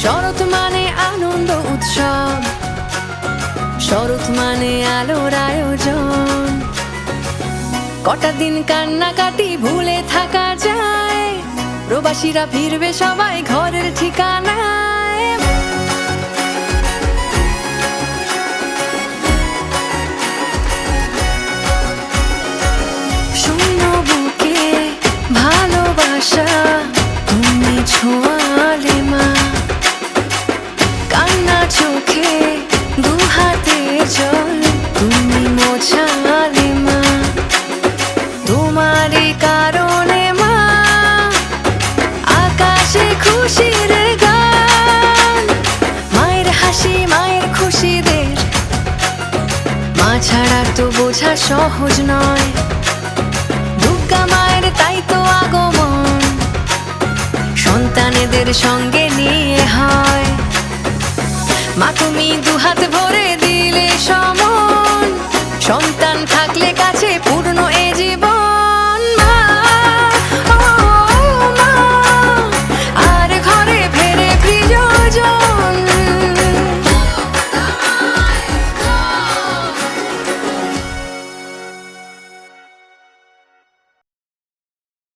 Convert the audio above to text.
শরৎ মানে আনন্দ উৎসব, শরৎ মানে আলোর আয়োজন। কটা দিন কান্নাকাটি ভুলে থাকা যায়, প্রবাসীরা ফিরবে সবাই ঘরের ঠিকানায়। শূন্য বুকে ভালোবাসা তুমি ছোঁয়ালে মা, কান্না চোখে দু হাতে জল তুমি মোছালে মা। তোমারই কারণে মা আকাশে খুশির গান, মায়ের হাসি মায়ের খুশিদের, মা ছাড়া তো বোঝা সহজ নয়। দুর্গা মায়ের তাই তো আগমন সন্তানেদের সঙ্গে নিয়ে হয়। মা তুমি দুহাত ভরে দিলে সব